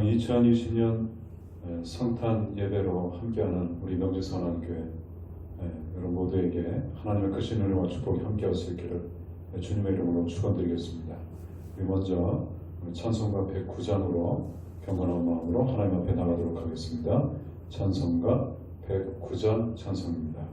2020년 성탄 예배로 함께하는 우리 명지선한교회 여러분 모두에게 하나님의 크신 은혜와 축복이 함께할 수 있기를 주님의 이름으로 축원드리겠습니다. 우리 먼저 찬송가 109장으로 경건한 마음으로 하나님 앞에 나가도록 하겠습니다. 찬송가 109장 찬송입니다.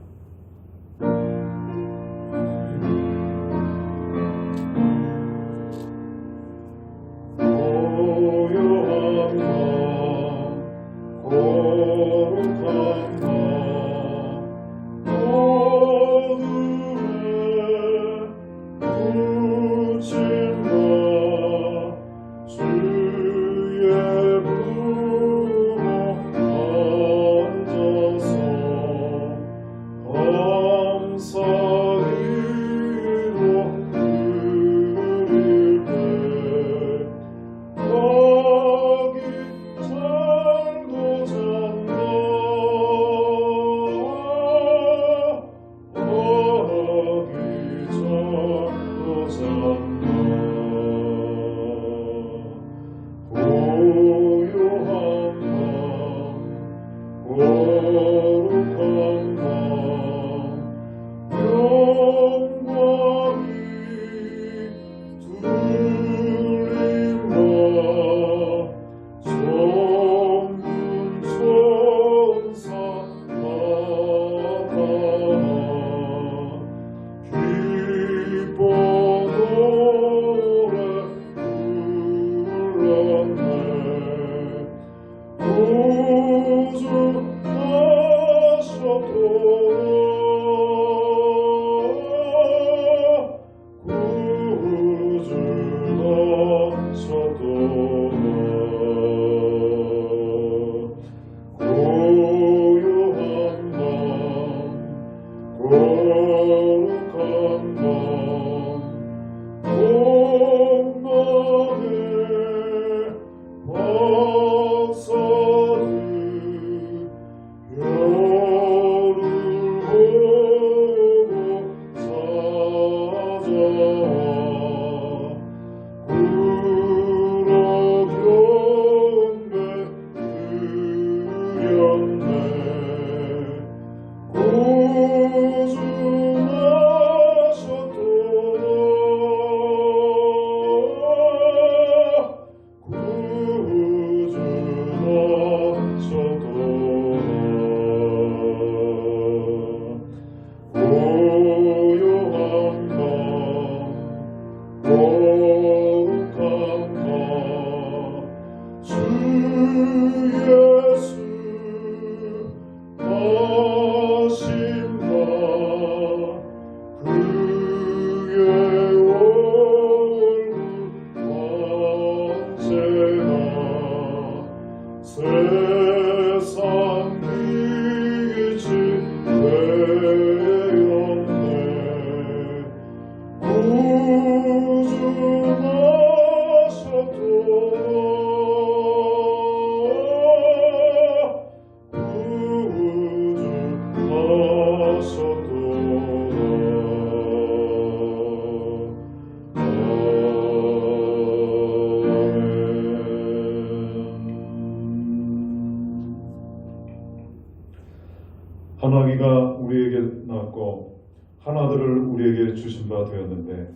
한 아기가 우리에게 낳았고 한 아들을 우리에게 주신 바 되었는데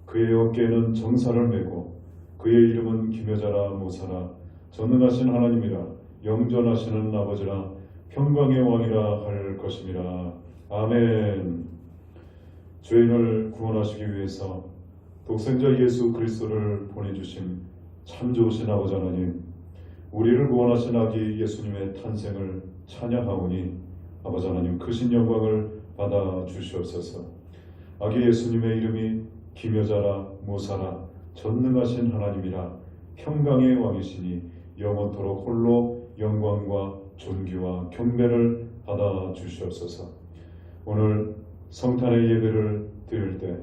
그의 어깨에는 정사를 메고 그의 이름은 기묘자라 모사라 전능하신 하나님이라 영존하시는 아버지라 평강의 왕이라 할 것임이라. 아멘. 죄인을 구원하시기 위해서 독생자 예수 그리스도를 보내주신 참 좋으신 아버지 하나님, 우리를 구원하신 아기 예수님의 탄생을 찬양하오니 아버지 하나님 크신 영광을 받아 주시옵소서. 아기 예수님의 이름이 기묘자라 모사라 전능하신 하나님이라 평강의 왕이시니 영원토록 홀로 영광과 존귀와 경배를 받아 주시옵소서. 오늘 성탄의 예배를 드릴 때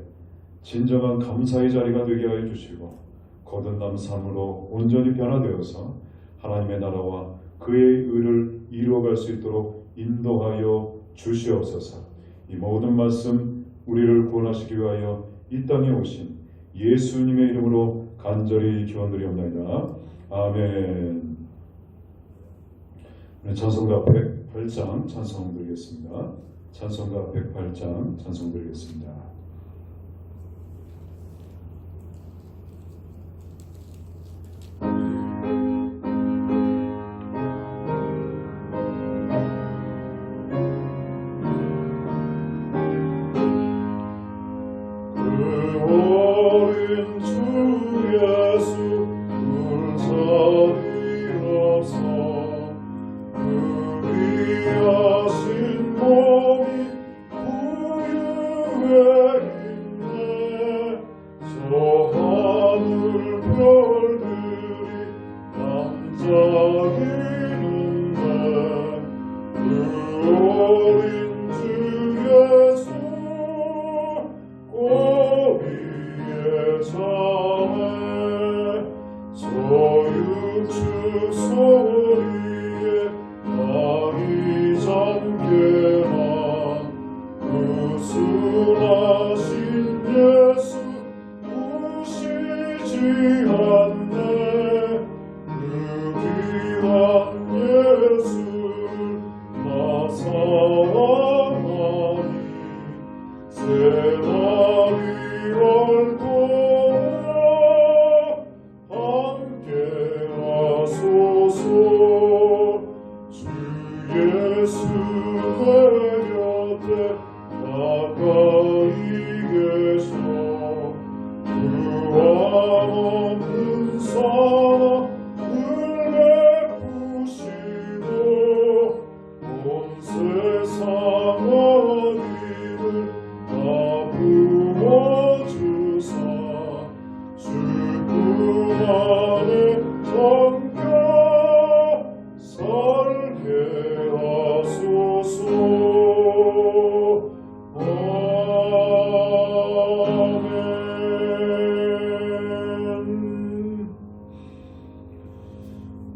진정한 감사의 자리가 되게 하여 주시고 거듭남 삶으로 온전히 변화되어서 하나님의 나라와 그의 의를 이루어갈 수 있도록 인도하여 주시옵소서. 이 모든 말씀 우리를 구원하시기 위하여 이 땅에 오신 예수님의 이름으로 간절히 기원드리옵나이다. 아멘. 찬송가 108장 찬송 드리겠습니다. 찬송가 108장 찬송 드리겠습니다.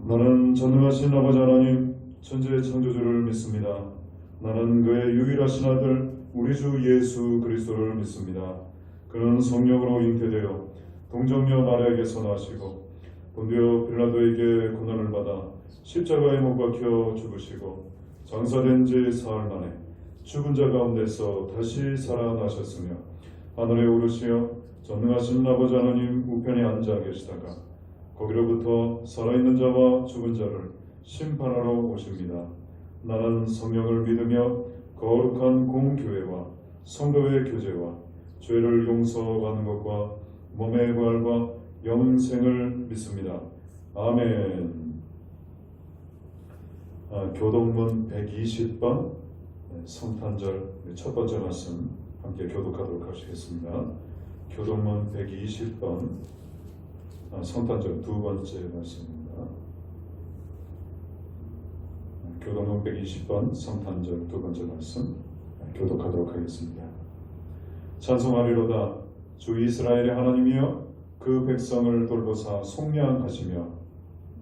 나는 전능하신 아버지 하나님 천지의 창조주를 믿습니다. 나는 그의 유일하신 아들 우리 주 예수 그리스도를 믿습니다. 그는 성령으로 잉태되어 동정녀 마리아에게서 나시고 본디오 빌라도에게 고난을 받아 십자가에 못 박혀 죽으시고 장사된 지 사흘 만에 죽은 자 가운데서 다시 살아나셨으며 하늘에 오르시어 전능하신 아버지 하나님 우편에 앉아 계시다가 거기로부터 살아있는 자와 죽은 자를 심판하러 오십니다. 나는 성령을 믿으며 거룩한 공교회와 성도의 교제와 죄를 용서받는 것과 몸의 부활과 영생을 믿습니다. 아멘. 교독문 120번 성탄절 첫 번째 말씀 함께 교독하도록 하시겠습니다. 교독문 120번 성탄절 두 번째 말씀입니다. 교독문 120번 성탄절 두 번째 말씀 교독하도록 하겠습니다. 찬송하리로다. 주 이스라엘의 하나님이여 그 백성을 돌보사 속량하시며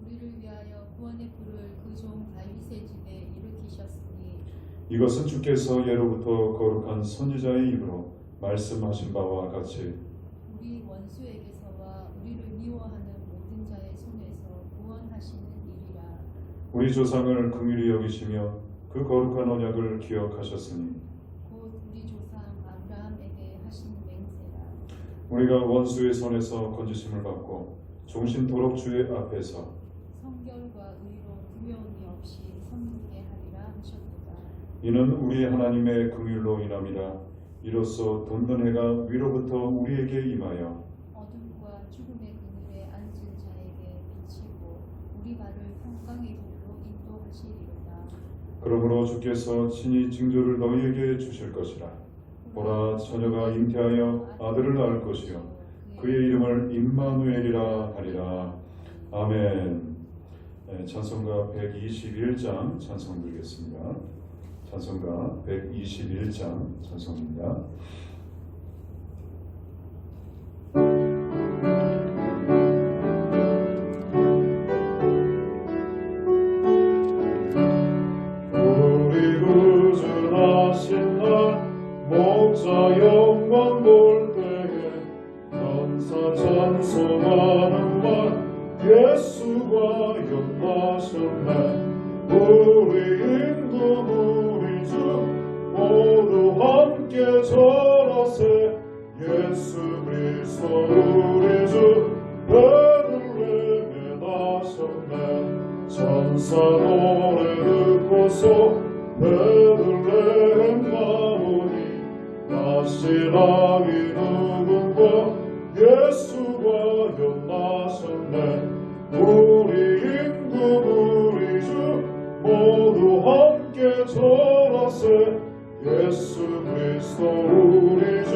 우리를 위하여 구원의 불을 그 종 다윗의 집에 일으키셨으니 이것은 주께서 예로부터 거룩한 선지자의 입으로 말씀하신 바와 같이 우리 원수에게서와 우리를 미워하는 모든 자의 손에서 구원하시는 일이라. 우리 조상을 긍휼히 여기시며 그 거룩한 언약을 기억하셨으니 곧 우리 조상 아브라함에게 하신 맹세라. 우리가 원수의 손에서 건지심을 받고 종신토록 주의 앞에서 성결과 의로 두려움이 없이 섬기게 하리라 하셨도다. 이는 우리 하나님의 긍휼로 인함이라. 이로써 돋는 해가 위로부터 우리에게 임하여 어둠과 죽음의 그늘에 앉은 자에게 비치고 우리 발을 평강의 길로 인도하시리로다. 그러므로 주께서 친히 징조를 너희에게 주실 것이라. 보라, 처녀가 잉태하여 아들을 낳을 것이요 그의 이름을 임마누엘이라 하리라. 아멘. 찬송가 121장 찬송 드리겠습니다. 찬송가 121장 찬송입니다. 우리 구주하신 날 목자 영광 볼 때에 천사 찬송하 예수가 연하셨네. 우리 임금 우리 주 모두 함께 절하세. 예수 그리스도 우리 주 베들레헴에 나셨네. 천사 노래 듣고서 베들레헴 가보니 나시라기 누군가 예수가 연하셨네. 우리 임금 우리 주 모두 함께 절하세. 예수 그리스도 우리 주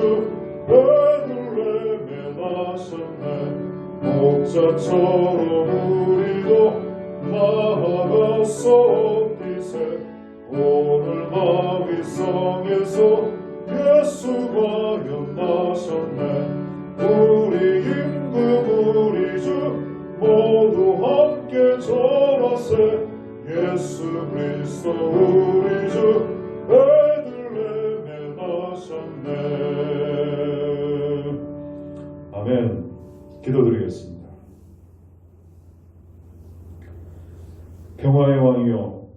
베들레헴에 나셨네. 목자처럼 우리도 나아가서 엎디세. 오늘 마귀성에서 예수가 연하셨네. 우리 임금 우리 주 모두 함께 절하세. 예수 그리스도 우리 주 베들레헴에 나셨네. 아멘. 기도드리겠습니다. 평화의 왕이여,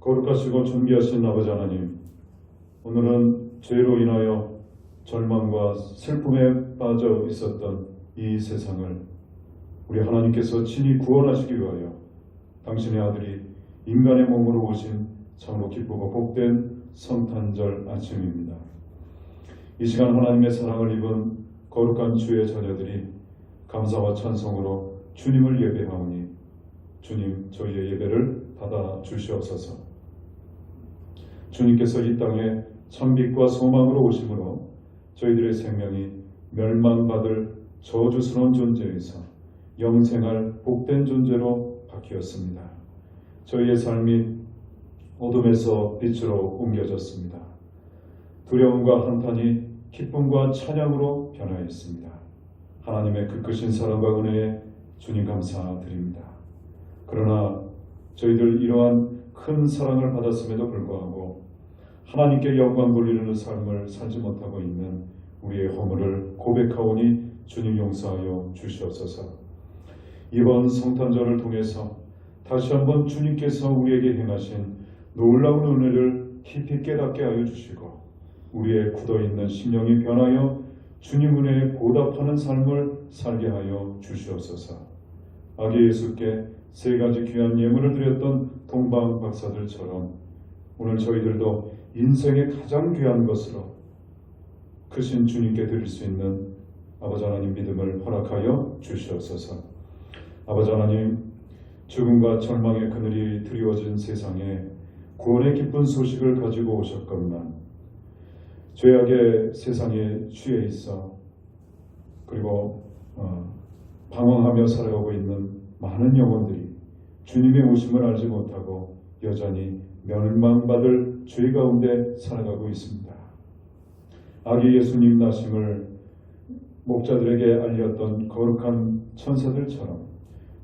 거룩하시고 존귀하신 아버지 하나님, 오늘은 죄로 인하여 절망과 슬픔에 빠져 있었던 이 세상을 우리 하나님께서 친히 구원하시기 위하여 당신의 아들이 인간의 몸으로 오신 참으로 기쁘고 복된 성탄절 아침입니다. 이 시간 하나님의 사랑을 입은 거룩한 주의 자녀들이 감사와 찬송으로 주님을 예배하오니 주님, 저희의 예배를 받아 주시옵소서. 주님께서 이 땅에 참빛과 소망으로 오심으로 저희들의 생명이 멸망받을 저주스러운 존재에서 영생할 복된 존재로 바뀌었습니다. 저희의 삶이 어둠에서 빛으로 옮겨졌습니다. 두려움과 한탄이 기쁨과 찬양으로 변화했습니다. 하나님의 그 크신 사랑과 은혜에 주님 감사드립니다. 그러나 저희들 이러한 큰 사랑을 받았음에도 불구하고 하나님께 영광 돌리는 삶을 살지 못하고 있는 우리의 허물을 고백하오니 주님 용서하여 주시옵소서. 이번 성탄절을 통해서 다시 한번 주님께서 우리에게 행하신 놀라운 은혜를 깊이 깨닫게 하여 주시고 우리의 굳어있는 심령이 변하여 주님 은혜에 보답하는 삶을 살게 하여 주시옵소서. 아기 예수께 세 가지 귀한 예물을 드렸던 동방 박사들처럼 오늘 저희들도 인생의 가장 귀한 것으로 크신 주님께 드릴 수 있는 아버지 하나님 믿음을 허락하여 주시옵소서. 아버지 하나님, 죽음과 절망의 그늘이 드리워진 세상에 구원의 기쁜 소식을 가지고 오셨건만 죄악의 세상에 취해 있어 그리고 방황하며 살아가고 있는 많은 영혼들이 주님의 오심을 알지 못하고 여전히 멸망받을 죄 가운데 살아가고 있습니다. 아기 예수님 나심을 목자들에게 알렸던 거룩한 천사들처럼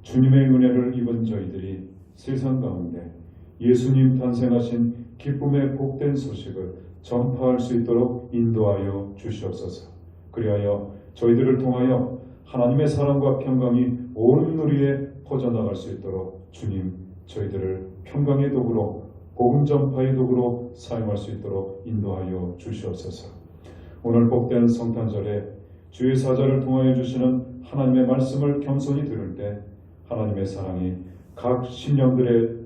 주님의 은혜를 입은 저희들이 세상 가운데 예수님 탄생하신 기쁨의 복된 소식을 전파할 수 있도록 인도하여 주시옵소서. 그리하여 저희들을 통하여 하나님의 사랑과 평강이 온 누리에 퍼져나갈 수 있도록 주님, 저희들을 평강의 도구로 복음 전파의 도구로 사용할 수 있도록 인도하여 주시옵소서. 오늘 복된 성탄절에 주의 사자를 통하여 주시는 하나님의 말씀을 겸손히 들을 때 하나님의 사랑이 각 심령들의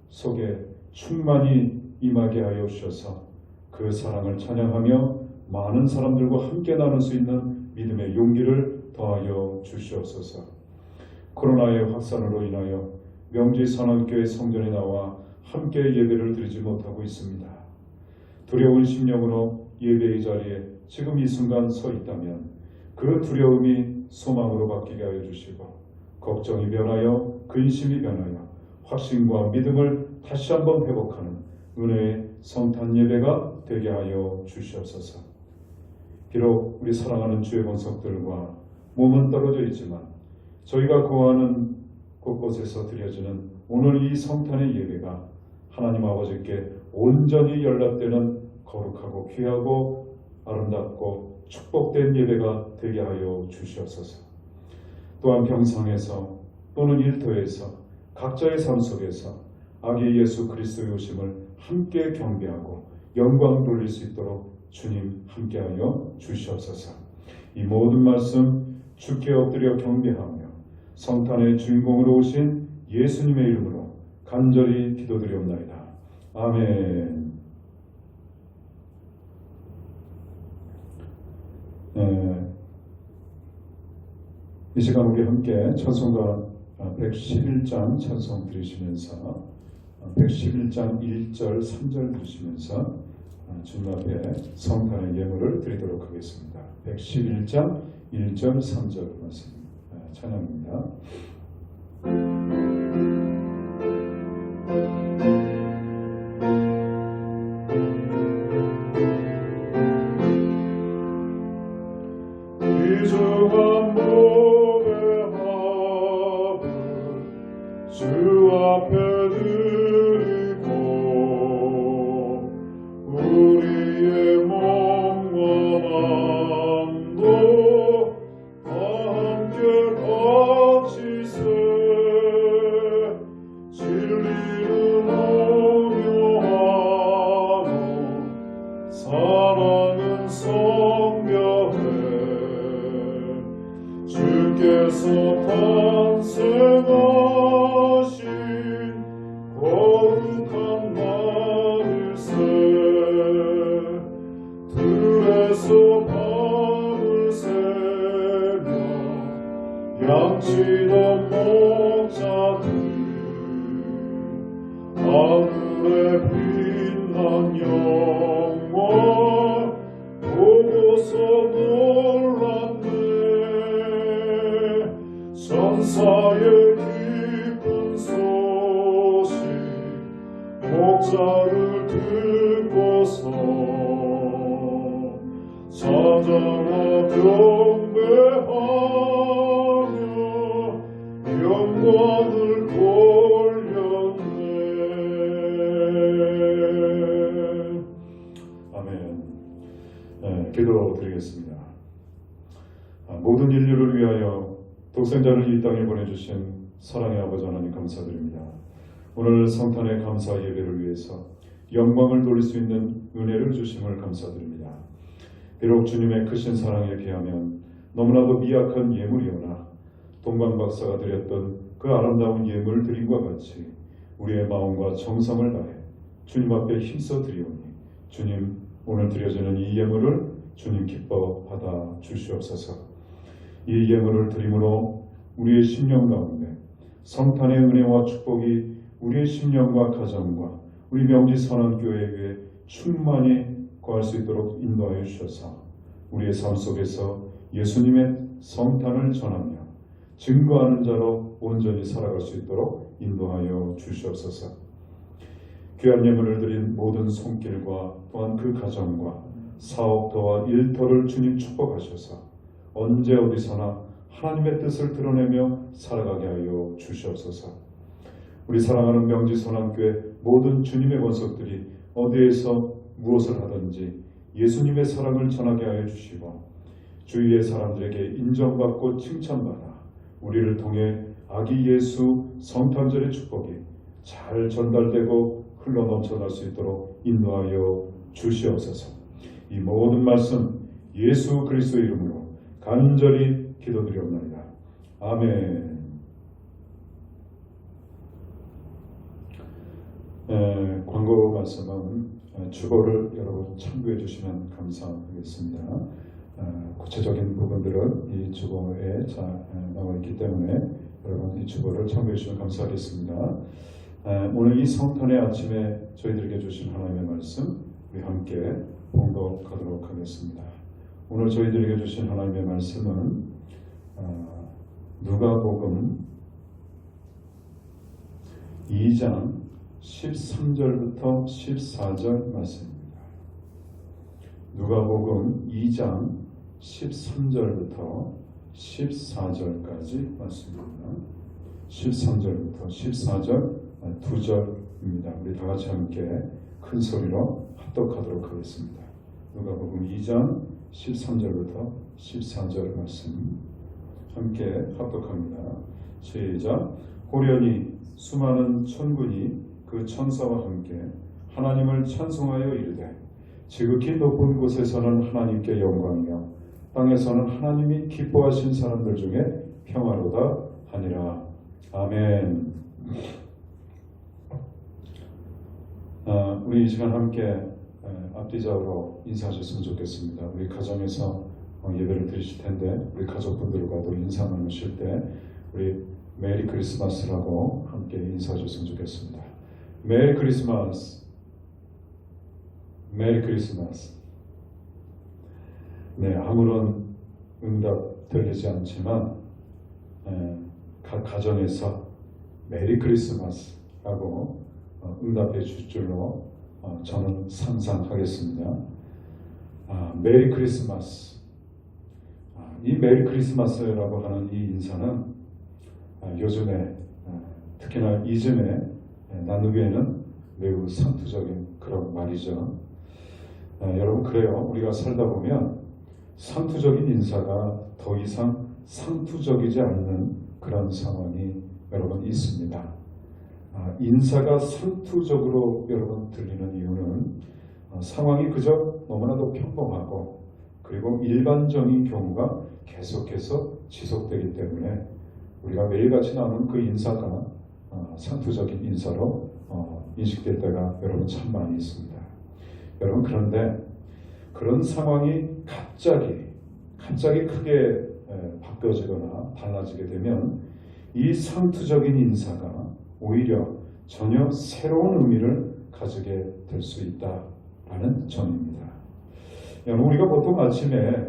속에 충만히 임하게 하여 주셔서 그 사랑을 찬양하며 많은 사람들과 함께 나눌 수 있는 믿음의 용기를 더하여 주시옵소서. 코로나의 확산으로 인하여 명지 선언교회 성전에 나와 함께 예배를 드리지 못하고 있습니다. 두려운 심령으로 예배의 자리에 지금 이 순간 서 있다면 그 두려움이 소망으로 바뀌게 하여 주시고 걱정이 변하여 근심이 변하여 확신과 믿음을 다시 한번 회복하는 은혜의 성탄 예배가 되게 하여 주시옵소서. 비록 우리 사랑하는 주의 본석들과 몸은 떨어져 있지만 저희가 거하는 곳곳에서 드려지는 오늘 이 성탄의 예배가 하나님 아버지께 온전히 연락되는 거룩하고 귀하고 아름답고 축복된 예배가 되게 하여 주시옵소서. 또한 병상에서 또는 일터에서 각자의 삶 속에서 아기 예수 그리스도의 오심을 함께 경배하고 영광 돌릴 수 있도록 주님 함께하여 주시옵소서. 이 모든 말씀 주께 엎드려 경배하며 성탄의 주인공으로 오신 예수님의 이름으로 간절히 기도드리옵나이다. 아멘. 이 시간 우리 함께 찬송가 111장 찬송 드리시면서 111장 1절 3절 드리시면서 주님 앞에 성탄의 예물을 드리도록 하겠습니다. 111장 1절 3절 말씀 찬양입니다. 귀중한 몸의 합을 주 앞에 드리고 우리의 몸과 마음도 다 함께 바치세. 진리를 오묘하고 사랑은 성결해. 주께서 탄생하신 거룩한 날일세. 들에서 밤을 새며 양치던 목자들 하늘에 빛난 영광 보고서 놀랐네. 천사의 기쁜 소식 목자를 듣고서 찾아와 경배하며 영광을 돌렸네. 아멘. 기도드리겠습니다. 모든 인류를 위하여 독생자를 이 땅에 보내주신 사랑의 아버지 하나님 감사드립니다. 오늘 성탄의 감사 예배를 위해서 영광을 돌릴 수 있는 은혜를 주심을 감사드립니다. 비록 주님의 크신 사랑에 비하면 너무나도 미약한 예물이오나 동방박사가 드렸던 그 아름다운 예물 드림과 같이 우리의 마음과 정성을 다해 주님 앞에 힘써 드리오니 주님 오늘 드려지는 이 예물을 주님 기뻐 받아 주시옵소서. 이 예물을 드림으로 우리의 심령 가운데 성탄의 은혜와 축복이 우리의 심령과 가정과 우리 명지 선언교회에 충만히 거할 수 있도록 인도하여 주셔서 우리의 삶 속에서 예수님의 성탄을 전하며 증거하는 자로 온전히 살아갈 수 있도록 인도하여 주시옵소서. 귀한 예물을 드린 모든 손길과 또한 그 가정과 사업터와 일터를 주님 축복하셔서 언제 어디서나 하나님의 뜻을 드러내며 살아가게 하여 주시옵소서. 우리 사랑하는 명지선한교회 모든 주님의 권속들이 어디에서 무엇을 하든지 예수님의 사랑을 전하게 하여 주시고 주위의 사람들에게 인정받고 칭찬받아 우리를 통해 아기 예수 성탄절의 축복이 잘 전달되고 흘러넘쳐날 수 있도록 인도하여 주시옵소서. 이 모든 말씀 예수 그리스도의 이름으로 간절히 기도드리옵나이다. 아멘. 광고 말씀은 주보를 여러분 참고해 주시면 감사하겠습니다. 구체적인 부분들은 이 주보에 나와 있기 때문에 여러분 이 주보를 참고해 주시면 감사하겠습니다. 오늘 이 성탄의 아침에 저희들에게 주신 하나님의 말씀 우리 함께 봉독하도록 하겠습니다. 오늘 저희들에게 주신 하나님의 말씀은 누가복음 2장 13절부터 14절 말씀입니다. 누가복음 2장 13절부터 14절까지 말씀입니다. 13절부터 14절 두 절입니다. 우리 다 같이 함께 큰 소리로 합독하도록 하겠습니다. 누가복음 2장 13절부터 14절 말씀 함께 합독합니다. 시작. 호련히 수많은 천군이 그 천사와 함께 하나님을 찬송하여 이르되 지극히 높은 곳에서는 하나님께 영광이며 땅에서는 하나님이 기뻐하신 사람들 중에 평화로다 하니라. 아멘. 우리 이 시간 함께 앞뒤적으로 인사하셨으면 좋겠습니다. 우리 가정에서 예배를 드리실 텐데 우리 가족분들과도 인사 나누실 때 우리 메리 크리스마스라고 함께 인사하셨으면 좋겠습니다. 메리 크리스마스, 메리 크리스마스. 네, 아무런 응답 들리지 않지만 각 가정에서 메리 크리스마스라고 응답해 줄 줄로 저는 상상하겠습니다. 메리 크리스마스. 이 메리 크리스마스라고 하는 이 인사는 요즘에 특히나 이즘에 나누기에는 매우 상투적인 그런 말이죠. 여러분 그래요. 우리가 살다 보면 상투적인 인사가 더 이상 상투적이지 않는 그런 상황이 여러분 있습니다. 인사가 상투적으로 여러분 들리는 이유는 상황이 그저 너무나도 평범하고 그리고 일반적인 경우가 계속해서 지속되기 때문에 우리가 매일같이 나오는 그 인사가 상투적인 인사로 인식될 때가 여러분 참 많이 있습니다. 여러분 그런데 그런 상황이 갑자기 크게 바뀌어지거나 달라지게 되면 이 상투적인 인사가 오히려 전혀 새로운 의미를 가지게 될 수 있다라는 점입니다. 여러분 우리가 보통 아침에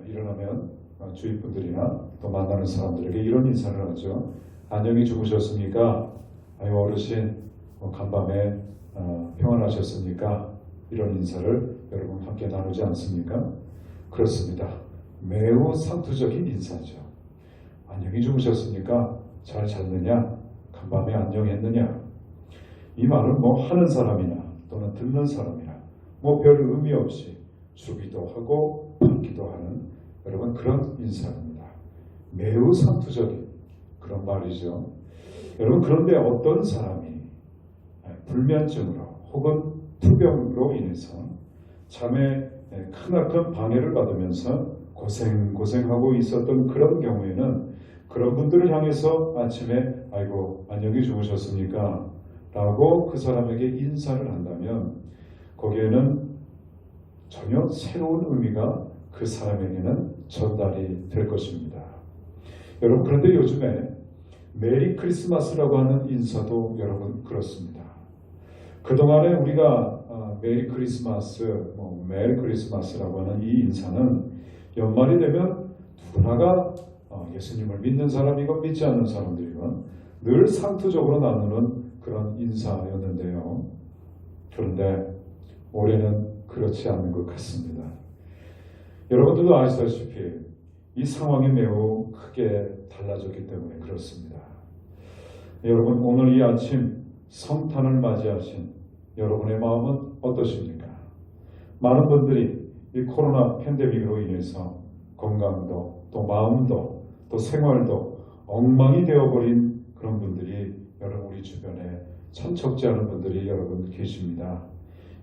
일어나면 주위 분들이나 또 만나는 사람들에게 이런 인사를 하죠. 안녕히 주무셨습니까? 아유 어르신 간밤에 평안하셨습니까? 이런 인사를 여러분 함께 나누지 않습니까? 그렇습니다. 매우 상투적인 인사죠. 안녕히 주무셨습니까? 잘 잤느냐? 간밤에 안녕했느냐? 이 말은 뭐 하는 사람이나 또는 듣는 사람이나 뭐 별 의미 없이 주기도 하고 받기도 하는 여러분 그런 인사입니다. 매우 상투적인 그런 말이죠. 여러분 그런데 어떤 사람이 불면증으로 혹은 투병으로 인해서 잠에 크나큰 방해를 받으면서 고생하고 있었던 그런 경우에는 그런 분들을 향해서 아침에 아이고 안녕히 주무셨습니까? 라고 그 사람에게 인사를 한다면 거기에는 전혀 새로운 의미가 그 사람에게는 전달이 될 것입니다. 여러분 그런데 요즘에 메리 크리스마스라고 하는 인사도 여러분 그렇습니다. 그동안에 우리가 메리 크리스마스, 메리 크리스마스라고 하는 이 인사는 연말이 되면 누구나가 예수님을 믿는 사람이건 믿지 않는 사람들이건 늘 상투적으로 나누는 그런 인사였는데요. 그런데 올해는 그렇지 않은 것 같습니다. 여러분들도 아시다시피 이 상황이 매우 크게 달라졌기 때문에 그렇습니다. 여러분 오늘 이 아침 성탄을 맞이하신 여러분의 마음은 어떠십니까? 많은 분들이 이 코로나 팬데믹으로 인해서 건강도 또 마음도 또 생활도 엉망이 되어버린 그런 분들이 여러분 우리 주변에 천척지 않은 분들이 여러분 계십니다.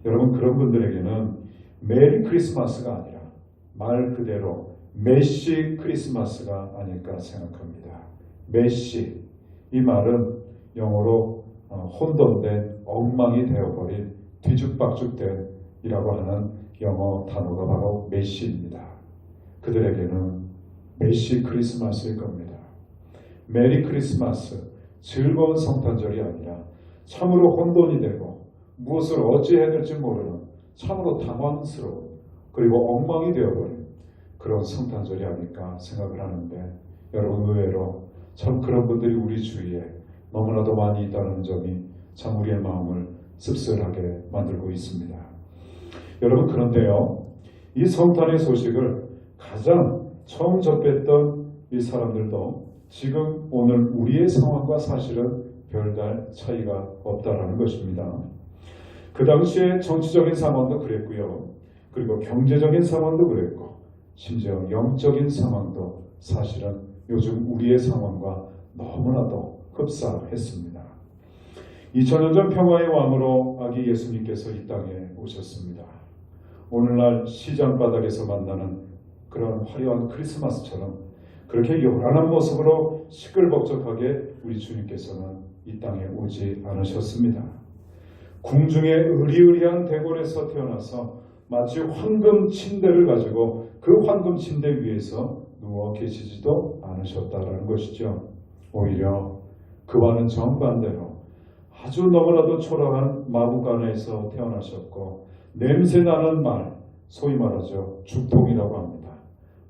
여러분 그런 분들에게는 메리 크리스마스가 아니라 말 그대로 메시 크리스마스가 아닐까 생각합니다. 메시 이 말은 영어로 혼돈된 엉망이 되어버린 뒤죽박죽된 이라고 하는 영어 단어가 바로 메시입니다. 그들에게는 메시 크리스마스일 겁니다. 메리 크리스마스 즐거운 성탄절이 아니라 참으로 혼돈이 되고 무엇을 어찌해야 될지 모르는 참으로 당황스러운 그리고 엉망이 되어버린 그런 성탄절이 아닐까 생각을 하는데 여러분 의외로 참 그런 분들이 우리 주위에 너무나도 많이 있다는 점이 참 우리의 마음을 씁쓸하게 만들고 있습니다. 여러분 그런데요 이 성탄의 소식을 가장 처음 접했던 이 사람들도 지금 오늘 우리의 상황과 사실은 별다른 차이가 없다라는 것입니다. 그 당시에 정치적인 상황도 그랬고요. 그리고 경제적인 상황도 그랬고 심지어 영적인 상황도 사실은 요즘 우리의 상황과 너무나도 흡사했습니다. 2000년 전 평화의 왕으로 아기 예수님께서 이 땅에 오셨습니다. 오늘날 시장 바닥에서 만나는 그런 화려한 크리스마스처럼 그렇게 요란한 모습으로 시끌벅적하게 우리 주님께서는 이 땅에 오지 않으셨습니다. 궁중의 의리의리한 대궐에서 태어나서 마치 황금 침대를 가지고 그 황금 침대 위에서 누워 계시지도 않으셨다라는 것이죠. 오히려 그와는 정반대로 아주 너무나도 초라한 마구간에서 태어나셨고 냄새나는 말, 소위 말하죠. 죽통이라고 합니다.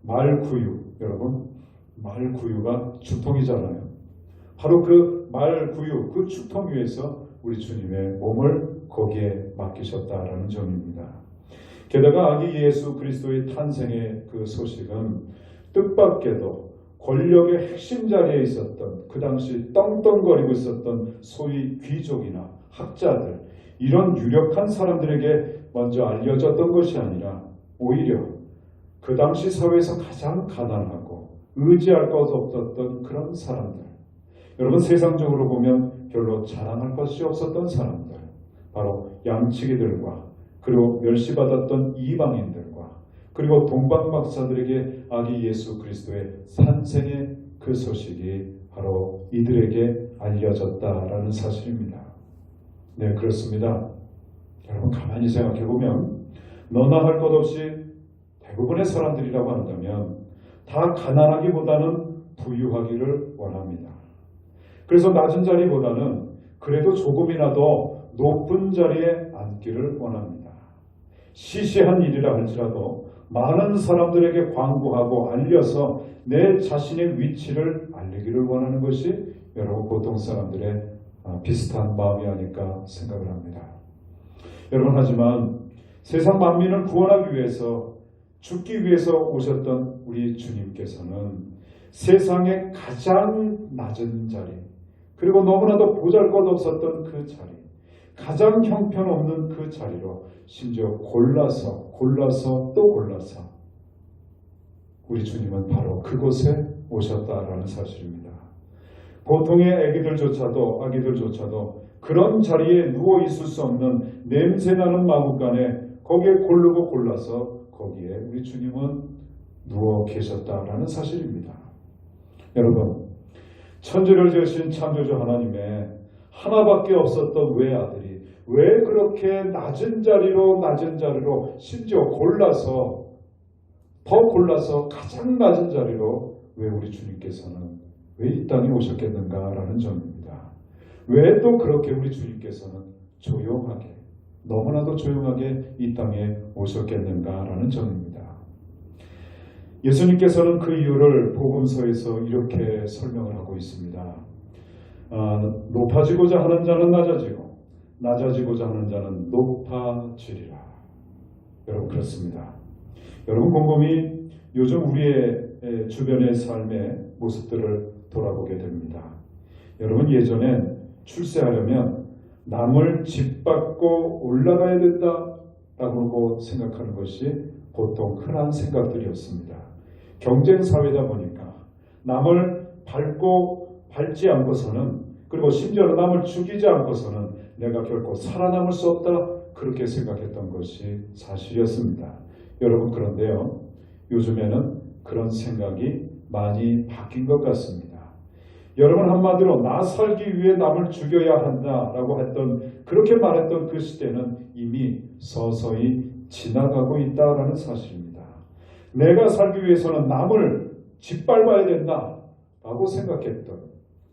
말구유, 여러분 말구유가 죽통이잖아요. 바로 그 말구유, 그 죽통 위에서 우리 주님의 몸을 거기에 맡기셨다라는 점입니다. 게다가 아기 예수 그리스도의 탄생의 그 소식은 뜻밖에도 권력의 핵심 자리에 있었던 그 당시 떵떵거리고 있었던 소위 귀족이나 학자들 이런 유력한 사람들에게 먼저 알려졌던 것이 아니라 오히려 그 당시 사회에서 가장 가난하고 의지할 것 없었던 그런 사람들, 여러분 세상적으로 보면 별로 자랑할 것이 없었던 사람들, 바로 양치기들과 그리고 멸시받았던 이방인들과 그리고 동방박사들에게 아기 예수 그리스도의 탄생의 그 소식이 바로 이들에게 알려졌다라는 사실입니다. 네, 그렇습니다. 여러분 가만히 생각해 보면 너나 할 것 없이 대부분의 사람들이라고 한다면 다 가난하기보다는 부유하기를 원합니다. 그래서 낮은 자리보다는 그래도 조금이라도 높은 자리에 앉기를 원합니다. 시시한 일이라 할지라도 많은 사람들에게 광고하고 알려서 내 자신의 위치를 알리기를 원하는 것이 여러분 보통 사람들의 비슷한 마음이 아닐까 생각을 합니다. 여러분 하지만 세상 만민을 구원하기 위해서 죽기 위해서 오셨던 우리 주님께서는 세상의 가장 낮은 자리 그리고 너무나도 보잘것없었던 그 자리 가장 형편없는 그 자리로 심지어 골라서 또 골라서 우리 주님은 바로 그곳에 오셨다라는 사실입니다. 보통의 아기들조차도 그런 자리에 누워 있을 수 없는 냄새나는 마구간에 거기에 고르고 골라서 거기에 우리 주님은 누워 계셨다라는 사실입니다. 여러분 천지를 지으신 창조주 하나님의 하나밖에 없었던 외아들이 왜 그렇게 낮은 자리로 심지어 더 골라서 가장 낮은 자리로 왜 우리 주님께서는 왜 이 땅에 오셨겠는가라는 점입니다. 왜 또 그렇게 우리 주님께서는 조용하게 너무나도 조용하게 이 땅에 오셨겠는가라는 점입니다. 예수님께서는 그 이유를 복음서에서 이렇게 설명을 하고 있습니다. 높아지고자 하는 자는 낮아지고 낮아지고자 하는 자는 높아지리라. 여러분 그렇습니다. 여러분 곰곰이 요즘 우리의 주변의 삶의 모습들을 돌아보게 됩니다. 여러분 예전엔 출세하려면 남을 짓밟고 올라가야 된다라고 생각하는 것이 보통 흔한 생각들이었습니다. 경쟁 사회다 보니까 남을 밟지 않고서는 그리고 심지어는 남을 죽이지 않고서는 내가 결코 살아남을 수 없다 그렇게 생각했던 것이 사실이었습니다. 여러분 그런데요 요즘에는 그런 생각이 많이 바뀐 것 같습니다. 여러분 한마디로 나 살기 위해 남을 죽여야 한다라고 했던 그렇게 말했던 그 시대는 이미 서서히 지나가고 있다라는 사실입니다. 내가 살기 위해서는 남을 짓밟아야 된다라고 생각했던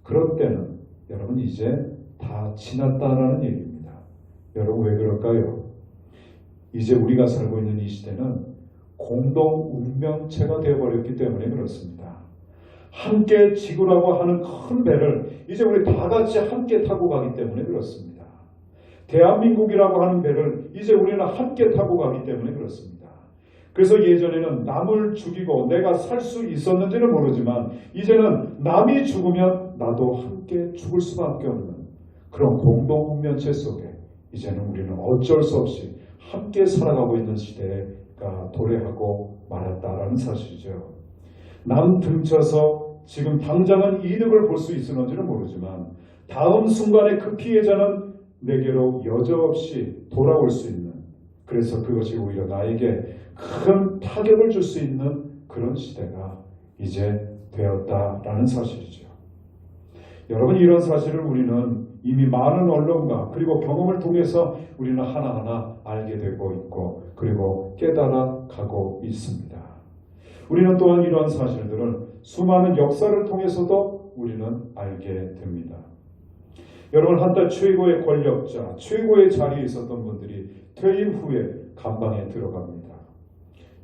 그런 때는 여러분 이제 다 지났다라는 얘기입니다. 여러분 왜 그럴까요? 이제 우리가 살고 있는 이 시대는 공동 운명체가 되어버렸기 때문에 그렇습니다. 함께 지구라고 하는 큰 배를 이제 우리 다 같이 함께 타고 가기 때문에 그렇습니다. 대한민국이라고 하는 배를 이제 우리는 함께 타고 가기 때문에 그렇습니다. 그래서 예전에는 남을 죽이고 내가 살 수 있었는지는 모르지만 이제는 남이 죽으면 나도 함께 죽을 수밖에 없는 그런 공동운명체 속에 이제는 우리는 어쩔 수 없이 함께 살아가고 있는 시대가 도래하고 말았다라는 사실이죠. 남 등쳐서 지금 당장은 이득을 볼 수 있을는지는 모르지만 다음 순간에 그 피해자는 내게로 여지없이 돌아올 수 있는, 그래서 그것이 오히려 나에게 큰 타격을 줄 수 있는 그런 시대가 이제 되었다라는 사실이죠. 여러분, 이런 사실을 우리는 이미 많은 언론과 그리고 경험을 통해서 우리는 하나하나 알게 되고 있고 그리고 깨달아 가고 있습니다. 우리는 또한 이러한 사실들을 수많은 역사를 통해서도 우리는 알게 됩니다. 여러분, 한때 최고의 권력자, 최고의 자리에 있었던 분들이 퇴임 후에 감방에 들어갑니다.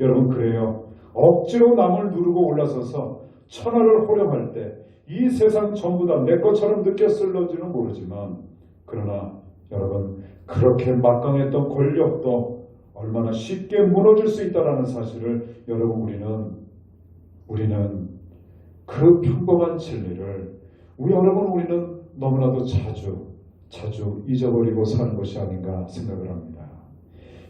여러분, 그래요. 억지로 남을 누르고 올라서서 천하를 호령할 때 이 세상 전부 다 내 것처럼 느꼈을런지는 모르지만, 그러나 여러분, 그렇게 막강했던 권력도 얼마나 쉽게 무너질 수 있다는 사실을 여러분, 우리는 그 평범한 진리를 우리는 너무나도 자주 잊어버리고 사는 것이 아닌가 생각을 합니다.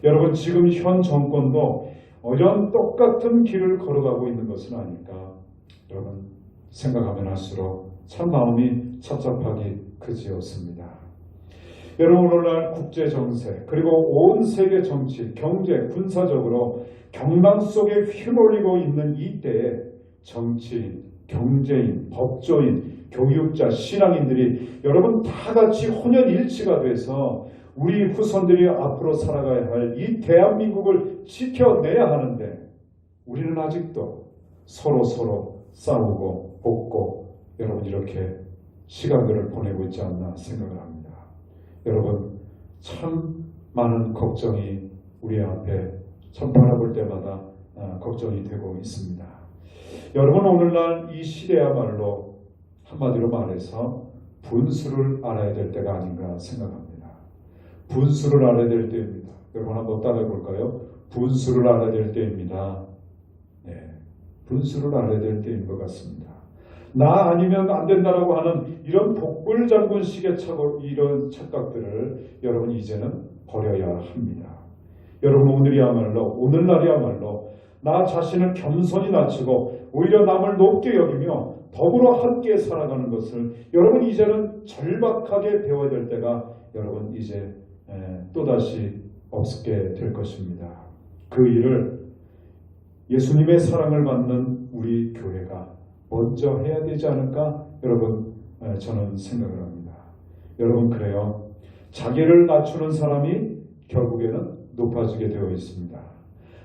여러분, 지금 현 정권도 어연 똑같은 길을 걸어가고 있는 것은 아닐까, 여러분, 생각하면 할수록 참 마음이 찹찹하기 그지없습니다. 여러분, 오늘날 국제 정세 그리고 온 세계 정치, 경제, 군사적으로 경랑 속에 휘몰리고 있는 이때에 정치인, 경제인, 법조인, 교육자, 신앙인들이 여러분 다 같이 혼연일치가 돼서 우리 후손들이 앞으로 살아가야 할 이 대한민국을 지켜내야 하는데, 우리는 아직도 서로 싸우고 볶고 여러분 이렇게 시간들을 보내고 있지 않나 생각을 합니다. 여러분, 참 많은 걱정이 우리 앞에 참 바라볼 때마다 걱정이 되고 있습니다. 여러분, 오늘날 이 시대야말로 한마디로 말해서 분수를 알아야 될 때가 아닌가 생각합니다. 분수를 알아야 될 때입니다. 여러분, 한번 따라해 볼까요? 분수를 알아야 될 때입니다. 네, 분수를 알아야 될 때인 것 같습니다. 나 아니면 안 된다라고 하는 이런 복불장군식의 이런 착각들을 여러분 이제는 버려야 합니다. 여러분, 오늘날이야말로 나 자신을 겸손히 낮추고 오히려 남을 높게 여기며 더불어 함께 살아가는 것을 여러분 이제는 절박하게 배워야 될 때가 여러분 이제 또다시 없게 될 것입니다. 그 일을 예수님의 사랑을 받는 우리 교회가 먼저 해야 되지 않을까, 여러분, 저는 생각을 합니다. 여러분, 그래요. 자기를 낮추는 사람이 결국에는 높아지게 되어 있습니다.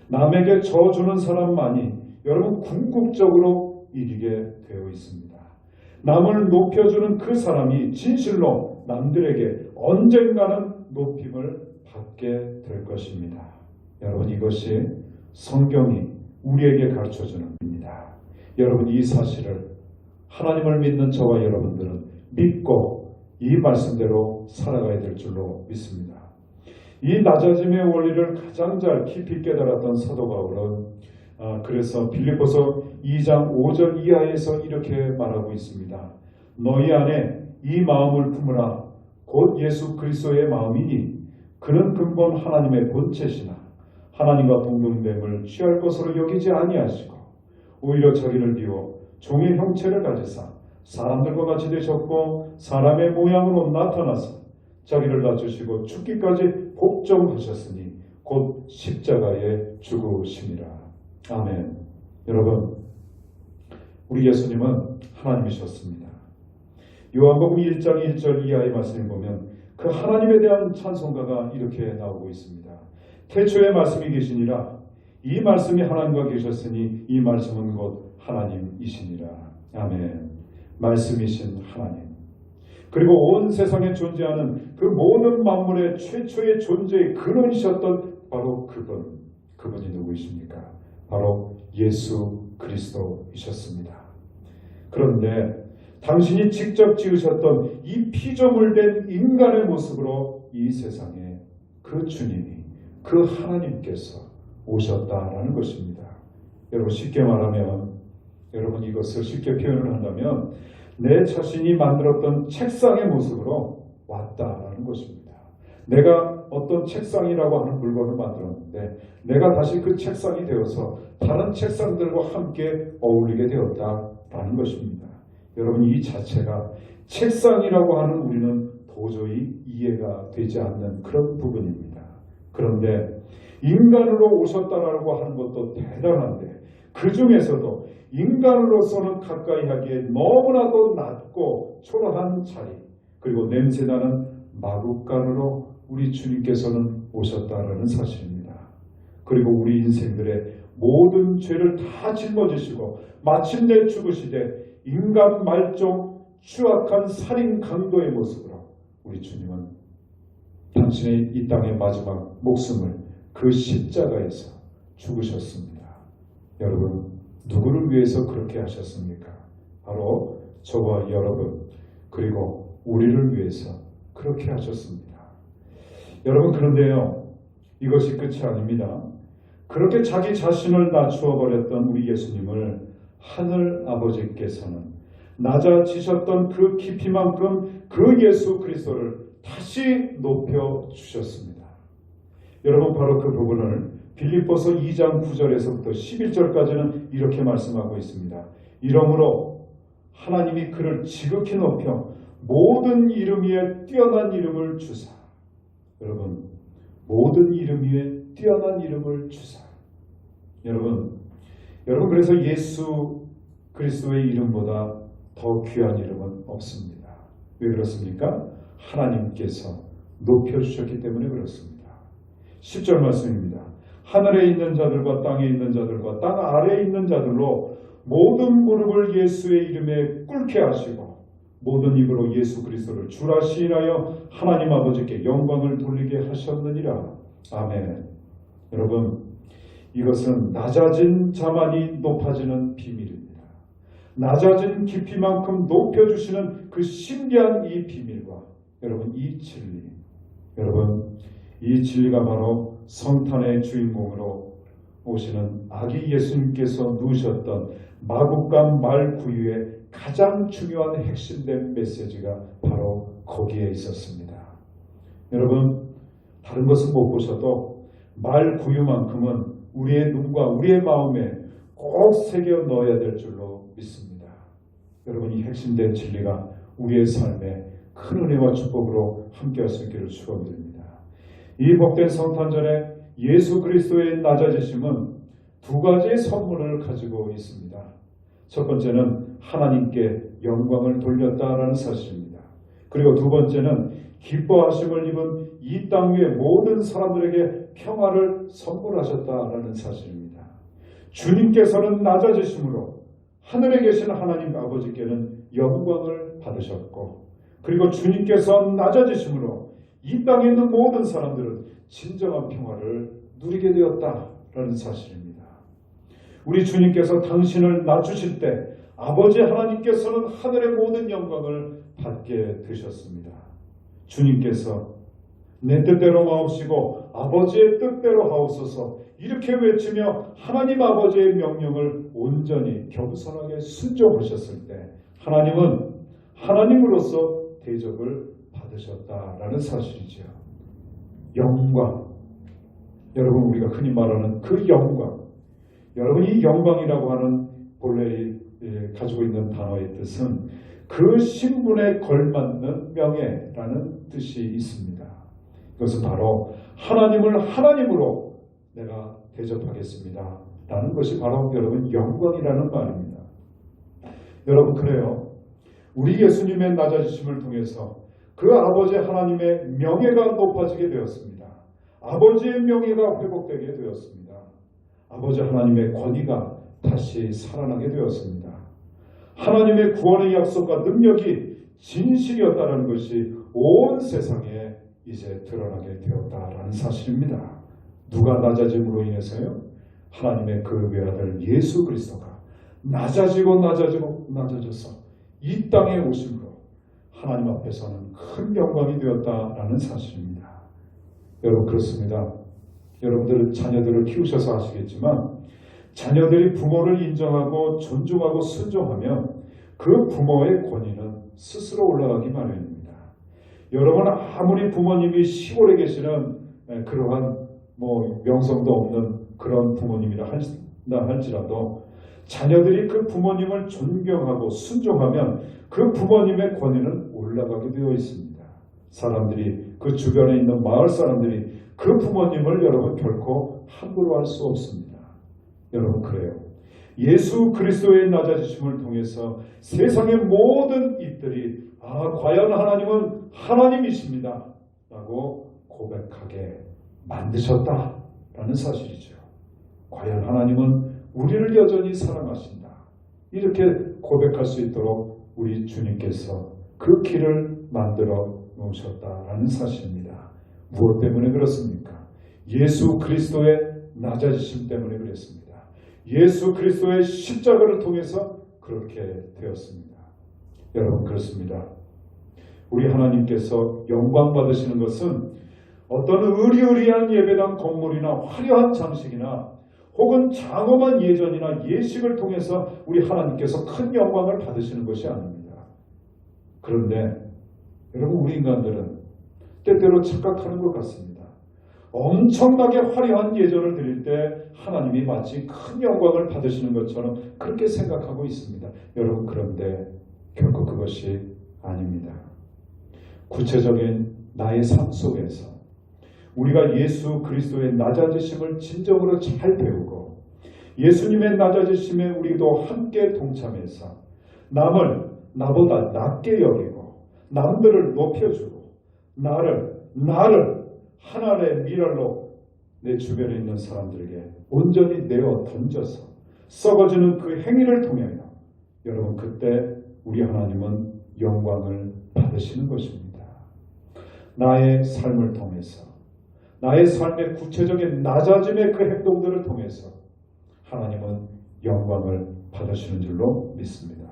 남에게 져주는 사람만이 여러분 궁극적으로 이기게 되어 있습니다. 남을 높여주는 그 사람이 진실로 남들에게 언젠가는 높임을 받게 될 것입니다. 여러분, 이것이 성경이 우리에게 가르쳐주는 겁니다. 여러분, 이 사실을 하나님을 믿는 저와 여러분들은 믿고 이 말씀대로 살아가야 될 줄로 믿습니다. 이 낮아짐의 원리를 가장 잘 깊이 깨달았던 사도 바울은 그래서 빌립보서 2장 5절 이하에서 이렇게 말하고 있습니다. 너희 안에 이 마음을 품으라. 곧 예수 그리스도의 마음이니 그는 근본 하나님의 본체시나 하나님과 동등됨을 취할 것으로 여기지 아니하시고 오히려 자기를 비워 종의 형체를 가지사 사람들과 같이 되셨고 사람의 모양으로 나타나서 자기를 낮추시고 죽기까지 복종하셨으니 곧 십자가에 죽으심이라. 아멘. 여러분, 우리 예수님은 하나님이셨습니다. 요한복음 1장 1절 이하의 말씀을 보면 그 하나님에 대한 찬송가가 이렇게 나오고 있습니다. 태초에 말씀이 계시니라. 이 말씀이 하나님과 계셨으니 이 말씀은 곧 하나님이시니라. 아멘. 말씀이신 하나님. 그리고 온 세상에 존재하는 그 모든 만물의 최초의 존재의 근원이셨던 바로 그분이 누구이십니까? 바로 예수 그리스도이셨습니다. 그런데 당신이 직접 지으셨던 이 피조물된 인간의 모습으로 이 세상에 그 주님이, 그 하나님께서 오셨다라는 것입니다. 여러분, 쉽게 말하면, 여러분 이것을 쉽게 표현을 한다면 내 자신이 만들었던 책상의 모습으로 왔다라는 것입니다. 내가 어떤 책상이라고 하는 물건을 만들었는데 내가 다시 그 책상이 되어서 다른 책상들과 함께 어울리게 되었다라는 것입니다. 여러분 이 자체가 책상이라고 하는 우리는 도저히 이해가 되지 않는 그런 부분입니다. 그런데 인간으로 오셨다라고 하는 것도 대단한데 그 중에서도 인간으로서는 가까이 하기에 너무나도 낮고 초라한 자리, 그리고 냄새나는 마구간으로 우리 주님께서는 오셨다라는 사실입니다. 그리고 우리 인생들의 모든 죄를 다 짊어지시고 마침내 죽으시되 인간 말종 추악한 살인 강도의 모습으로 우리 주님은 당신의 이 땅의 마지막 목숨을 그 십자가에서 죽으셨습니다. 여러분 누구를 위해서 그렇게 하셨습니까? 바로 저와 여러분 그리고 우리를 위해서 그렇게 하셨습니다. 여러분 그런데요 이것이 끝이 아닙니다. 그렇게 자기 자신을 낮추어 버렸던 우리 예수님을 하늘 아버지께서는 낮아지셨던 그 깊이만큼 그 예수 그리스도를 다시 높여 주셨습니다. 여러분 바로 그 부분을 빌립보서 2장 9절에서부터 11절까지는 이렇게 말씀하고 있습니다. 이러므로 하나님이 그를 지극히 높여 모든 이름 위에 뛰어난 이름을 주사. 여러분 모든 이름 위에 뛰어난 이름을 주사. 여러분 그래서 예수 그리스도의 이름보다 더 귀한 이름은 없습니다. 왜 그렇습니까? 하나님께서 높여주셨기 때문에 그렇습니다. 10절 말씀입니다. 하늘에 있는 자들과 땅에 있는 자들과 땅 아래에 있는 자들로 모든 무릎을 예수의 이름에 꿇게 하시고 모든 입으로 예수 그리스도를 주라 시인하여 하나님 아버지께 영광을 돌리게 하셨느니라. 아멘. 여러분 이것은 낮아진 자만이 높아지는 비밀입니다. 낮아진 깊이만큼 높여주시는 그 신비한 이 비밀과 여러분 이 진리, 여러분 이 진리가 바로 성탄의 주인공으로 오시는 아기 예수님께서 누우셨던 마국간 말구유의 가장 중요한 핵심된 메시지가 바로 거기에 있었습니다. 여러분 다른 것은 못 보셔도 말구유만큼은 우리의 눈과 우리의 마음에 꼭 새겨 넣어야 될 줄로 믿습니다. 여러분 이 핵심된 진리가 우리의 삶에 큰 은혜와 축복으로 함께할 수 있기를 축원드립니다. 이 복된 성탄절에 예수 그리스도의 낮아지심은 두 가지의 선물을 가지고 있습니다. 첫 번째는 하나님께 영광을 돌렸다라는 사실입니다. 그리고 두 번째는 기뻐하심을 입은 이 땅 위의 모든 사람들에게 평화를 선물하셨다라는 사실입니다. 주님께서는 낮아지심으로 하늘에 계신 하나님 아버지께는 영광을 받으셨고 그리고 주님께서 낮아지심으로 이 땅에 있는 모든 사람들은 진정한 평화를 누리게 되었다라는 사실입니다. 우리 주님께서 당신을 낮추실 때 아버지 하나님께서는 하늘의 모든 영광을 받게 되셨습니다. 주님께서 내 뜻대로 마옵시고 아버지의 뜻대로 하옵소서 이렇게 외치며 하나님 아버지의 명령을 온전히 겸손하게 순종하셨을 때 하나님은 하나님으로서 대접을 받으셨다라는 사실이죠. 영광, 여러분 우리가 흔히 말하는 그 영광, 여러분 이 영광이라고 하는 본래 가지고 있는 단어의 뜻은 그 신분에 걸맞는 명예라는 뜻이 있습니다. 이것은 바로 하나님을 하나님으로 내가 대접하겠습니다 라는 것이 바로 여러분 영광이라는 말입니다. 여러분 그래요. 우리 예수님의 낮아지심을 통해서 그 아버지 하나님의 명예가 높아지게 되었습니다. 아버지의 명예가 회복되게 되었습니다. 아버지 하나님의 권위가 다시 살아나게 되었습니다. 하나님의 구원의 약속과 능력이 진실이었다는 것이 온 세상에 이제 드러나게 되었다라는 사실입니다. 누가 낮아짐으로 인해서요? 하나님의 그 외아들 예수 그리스도가 낮아져서 이 땅에 오심으로 하나님 앞에서는 큰 영광이 되었다라는 사실입니다. 여러분 그렇습니다. 여러분들은 자녀들을 키우셔서 아시겠지만 자녀들이 부모를 인정하고 존중하고 순종하면 그 부모의 권위는 스스로 올라가기 마련입니다. 여러분 아무리 부모님이 시골에 계시는 그러한 명성도 없는 그런 부모님이라 할지라도 자녀들이 그 부모님을 존경하고 순종하면 그 부모님의 권위는 올라가게 되어 있습니다. 사람들이, 그 주변에 있는 마을 사람들이 그 부모님을 여러분 결코 함부로 할 수 없습니다. 여러분, 그래요. 예수 그리스도의 낮아지심을 통해서 세상의 모든 입들이 과연 하나님은 하나님이십니다 라고 고백하게 만드셨다라는 사실이죠. 과연 하나님은 우리를 여전히 사랑하신다, 이렇게 고백할 수 있도록 우리 주님께서 그 길을 만들어 놓으셨다라는 사실입니다. 무엇 때문에 그렇습니까? 예수 그리스도의 낮아지심 때문에 그랬습니다. 예수 그리스도의 십자가를 통해서 그렇게 되었습니다. 여러분, 그렇습니다. 우리 하나님께서 영광 받으시는 것은 어떤 의리의리한 예배당 건물이나 화려한 장식이나 혹은 장엄한 예전이나 예식을 통해서 우리 하나님께서 큰 영광을 받으시는 것이 아닙니다. 그런데 여러분, 우리 인간들은 때때로 착각하는 것 같습니다. 엄청나게 화려한 예전을 드릴 때 하나님이 마치 큰 영광을 받으시는 것처럼 그렇게 생각하고 있습니다. 여러분, 그런데 결코 그것이 아닙니다. 구체적인 나의 삶 속에서 우리가 예수 그리스도의 낮아지심을 진정으로 잘 배우고 예수님의 낮아지심에 우리도 함께 동참해서 남을 나보다 낮게 여기고 남들을 높여주고 나를 하나의 미랄로 내 주변에 있는 사람들에게 온전히 내어 던져서 썩어지는 그 행위를 통하여 여러분, 그때 우리 하나님은 영광을 받으시는 것입니다. 나의 삶을 통해서, 나의 삶의 구체적인 낮아짐의 그 행동들을 통해서 하나님은 영광을 받으시는 줄로 믿습니다.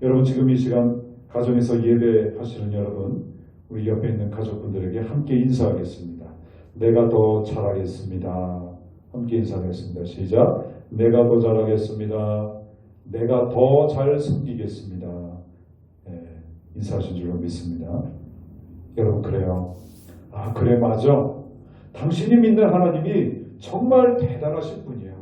여러분, 지금 이 시간 가정에서 예배하시는 여러분, 우리 옆에 있는 가족분들에게 함께 인사하겠습니다. 내가 더 잘하겠습니다. 함께 인사하겠습니다. 시작. 내가 더 잘하겠습니다. 내가 더 잘 섬기겠습니다. 인사하신 줄로 믿습니다. 여러분, 그래요. 그래, 맞아. 당신이 믿는 하나님이 정말 대단하신 분이야.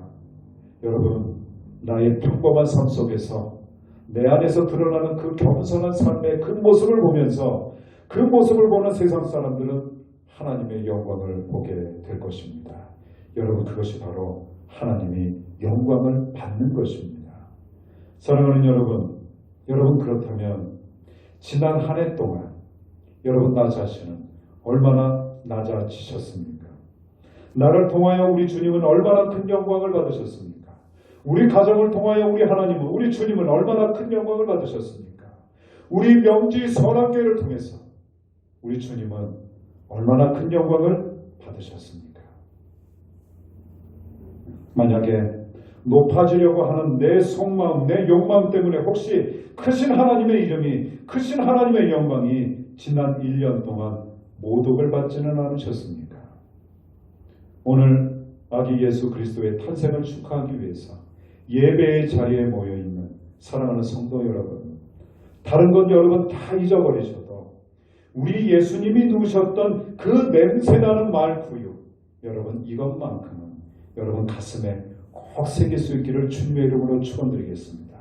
여러분, 나의 평범한 삶 속에서 내 안에서 드러나는 그 겸손한 삶의 그 모습을 보면서 그 모습을 보는 세상 사람들은 하나님의 영광을 보게 될 것입니다. 여러분, 그것이 바로 하나님이 영광을 받는 것입니다. 사랑하는 여러분 그렇다면 지난 한 해 동안 여러분, 나 자신은 얼마나 낮아지셨습니까? 나를 통하여 우리 주님은 얼마나 큰 영광을 받으셨습니까? 우리 가정을 통하여 우리 하나님은, 우리 주님은 얼마나 큰 영광을 받으셨습니까? 우리 명지 선한교회를 통해서 우리 주님은 얼마나 큰 영광을 받으셨습니까? 만약에 높아지려고 하는 내 속마음, 내 욕망 때문에 혹시 크신 하나님의 이름이, 크신 하나님의 영광이 지난 1년 동안 모독을 받지는 않으셨습니까? 오늘 아기 예수 그리스도의 탄생을 축하하기 위해서 예배의 자리에 모여있는 사랑하는 성도 여러분, 다른 건 여러분 다 잊어버리셔도 우리 예수님이 누우셨던 그 냄새나는 말구유, 여러분 이것만큼은 여러분 가슴에 꼭 새길 수 있기를 주님의 이름으로 축원드리겠습니다.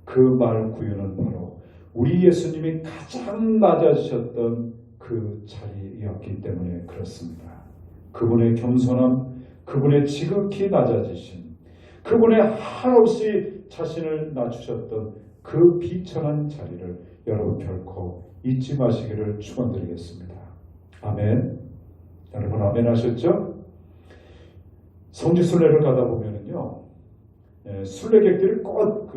그 말구유는 바로 우리 예수님이 가장 낮아지셨던 그 자리였기 때문에 그렇습니다. 그분의 겸손함, 그분의 지극히 낮아지심, 그분의 한없이 자신을 낮추셨던 그 비천한 자리를 여러분 결코 잊지 마시기를 축원드리겠습니다. 아멘. 여러분 아멘 하셨죠? 성지순례를 가다 보면은요, 순례객들이 꼭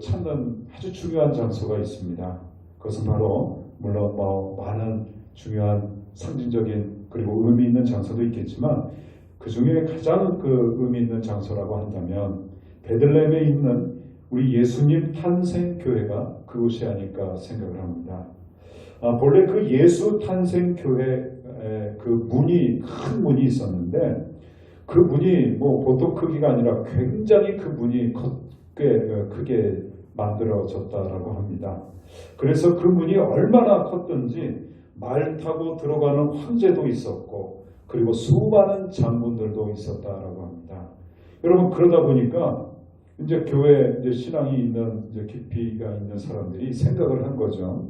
찾는 아주 중요한 장소가 있습니다. 그것은 바로 물론 많은 중요한 상징적인 그리고 의미 있는 장소도 있겠지만 그 중에 가장 의미 있는 장소라고 한다면 베들레헴에 있는 우리 예수님 탄생교회가 그곳이 아닐까 생각을 합니다. 본래 그 예수 탄생교회 그 문이 큰 문이 있었는데 그 문이 보통 크기가 아니라 굉장히 그 문이 꽤 크게 만들어졌다라고 합니다. 그래서 그 문이 얼마나 컸던지 말 타고 들어가는 황제도 있었고 그리고 수많은 장군들도 있었다라고 합니다. 여러분 그러다 보니까 이제 교회 이제 신앙이 있는 이제 깊이가 있는 사람들이 생각을 한 거죠.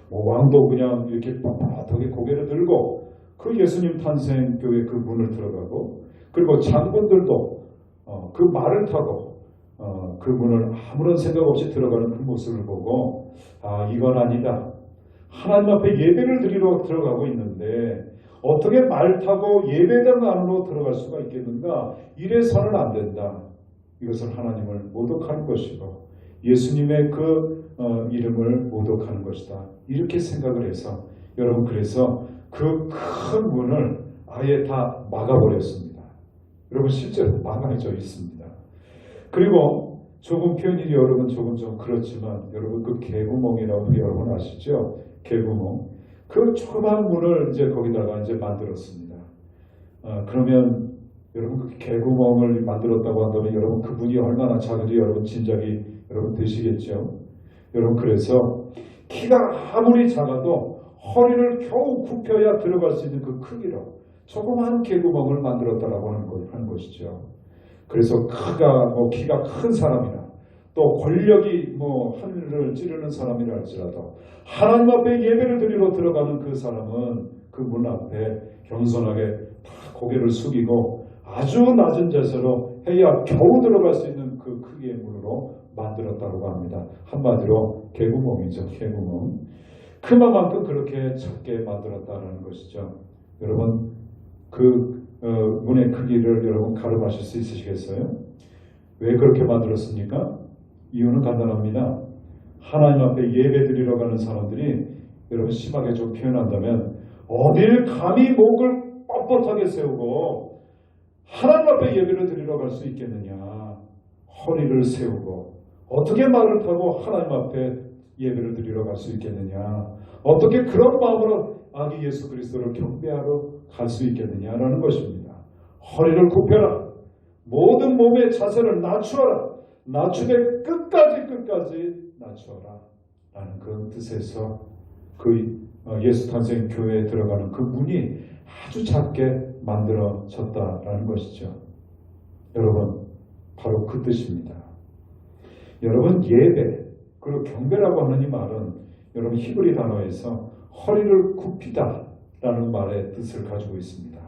뭐 왕도 그냥 이렇게 빳빳하게 고개를 들고 그 예수님 탄생 교회 그 문을 들어가고 그리고 장군들도 그 말을 타고 그 문을 아무런 생각 없이 들어가는 그 모습을 보고 아 이건 아니다. 하나님 앞에 예배를 드리러 들어가고 있는데 어떻게 말 타고 예배당 안으로 들어갈 수가 있겠는가? 이래서는 안 된다. 이것을 하나님을 모독하는 것이고 예수님의 그 이름을 모독하는 것이다. 이렇게 생각을 해서 여러분 그래서 그 큰 문을 아예 다 막아버렸습니다. 여러분 실제로 막아져 있습니다. 그리고 조금 표현이 여러분 조금 좀 그렇지만 여러분 그 개구멍이라고 여러분 아시죠? 개구멍. 그 조그만 문을 이제 거기다가 이제 만들었습니다. 그러면 여러분 그 개구멍을 만들었다고 한다면 여러분 그 문이 얼마나 작은지 여러분 짐작이 여러분 되시겠죠? 여러분 그래서 키가 아무리 작아도 허리를 겨우 굽혀야 들어갈 수 있는 그 크기로 조그만 개구멍을 만들었다라고 하는 것이죠. 그래서 키가 큰 사람이나 또 권력이 하늘을 찌르는 사람이라 할지라도 하나님 앞에 예배를 드리러 들어가는 그 사람은 그 문 앞에 겸손하게 다 고개를 숙이고 아주 낮은 자세로 해야 겨우 들어갈 수 있는 그 크기의 문으로 만들었다고 합니다. 한마디로 개구멍이죠. 개구멍. 그만큼 그렇게 작게 만들었다는 것이죠. 여러분 그 문의 크기를 여러분 가늠하실 수 있으시겠어요? 왜 그렇게 만들었습니까? 이유는 간단합니다. 하나님 앞에 예배 드리러 가는 사람들이 여러분 심하게 좀 표현한다면 어딜 감히 목을 뻣뻣하게 세우고 하나님 앞에 예배를 드리러 갈 수 있겠느냐. 허리를 세우고 어떻게 말을 타고 하나님 앞에 예배를 드리러 갈 수 있겠느냐. 어떻게 그런 마음으로 아기 예수 그리스도를 경배하러 갈 수 있겠느냐라는 것입니다. 허리를 굽혀라. 모든 몸의 자세를 낮추어라. 낮추되 끝까지 낮추어라. 라는 그 뜻에서 그 예수 탄생 교회에 들어가는 그 문이 아주 작게 만들어졌다라는 것이죠. 여러분 바로 그 뜻입니다. 여러분 예배 그리고 경배라고 하는 이 말은 여러분 히브리 단어에서 허리를 굽히다 라는 말의 뜻을 가지고 있습니다.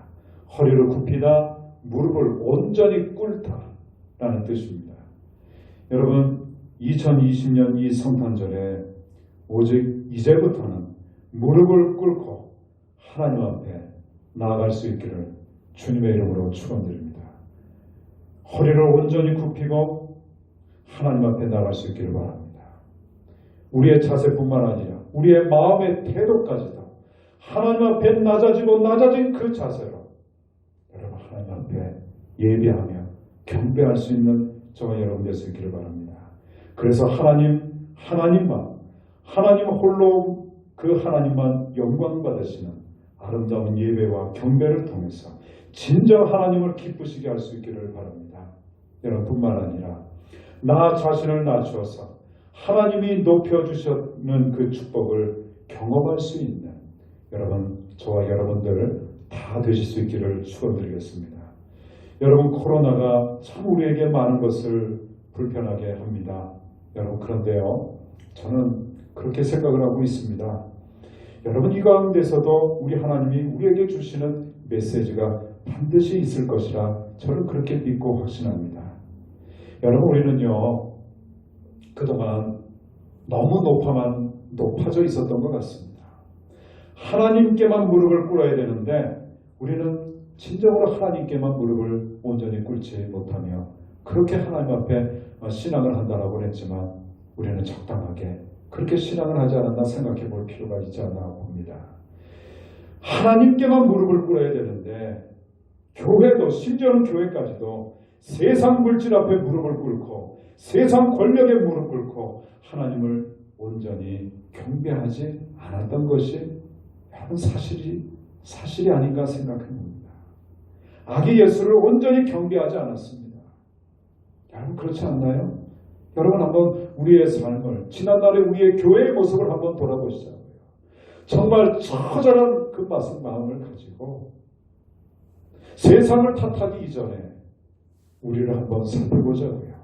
허리를 굽히다, 무릎을 온전히 꿇다 라는 뜻입니다. 여러분 2020년 이 성탄절에 오직 이제부터는 무릎을 꿇고 하나님 앞에 나아갈 수 있기를 주님의 이름으로 축원드립니다. 허리를 온전히 굽히고 하나님 앞에 나아갈 수 있기를 바랍니다. 우리의 자세뿐만 아니라 우리의 마음의 태도까지도 하나님 앞에 낮아진 그 자세로 여러분 하나님 앞에 예배하며 경배할 수 있는 저와 여러분 될 수 있기를 바랍니다. 그래서 하나님만 하나님 홀로 그 하나님만 영광 받으시는 아름다운 예배와 경배를 통해서 진정 하나님을 기쁘시게 할 수 있기를 바랍니다. 여러분뿐만 아니라 나 자신을 낮추어서 하나님이 높여주시는 그 축복을 경험할 수 있는 여러분 저와 여러분들 다 되실 수 있기를 축원드리겠습니다. 여러분 코로나가 참 우리에게 많은 것을 불편하게 합니다. 여러분 그런데요 저는 그렇게 생각을 하고 있습니다. 여러분 이 가운데서도 우리 하나님이 우리에게 주시는 메시지가 반드시 있을 것이라 저는 그렇게 믿고 확신합니다. 여러분 우리는요 그동안 너무 높아져 있었던 것 같습니다. 하나님께만 무릎을 꿇어야 되는데 우리는 진정으로 하나님께만 무릎을 온전히 꿇지 못하며 그렇게 하나님 앞에 신앙을 한다라고 했지만 우리는 적당하게 그렇게 신앙을 하지 않았나 생각해 볼 필요가 있지 않나 봅니다. 하나님께만 무릎을 꿇어야 되는데 교회도 심지어는 교회까지도 세상 물질 앞에 무릎을 꿇고 세상 권력에 무릎 꿇고 하나님을 온전히 경배하지 않았던 것이 여러분 사실이 아닌가 생각합니다. 아기 예수를 온전히 경배하지 않았습니다. 여러분 그렇지 않나요? 여러분 한번 우리의 삶을 지난날의 우리의 교회의 모습을 한번 돌아보시자고요. 정말 처절한 그 마음을 가지고 세상을 탓하기 이전에 우리를 한번 살펴보자고요.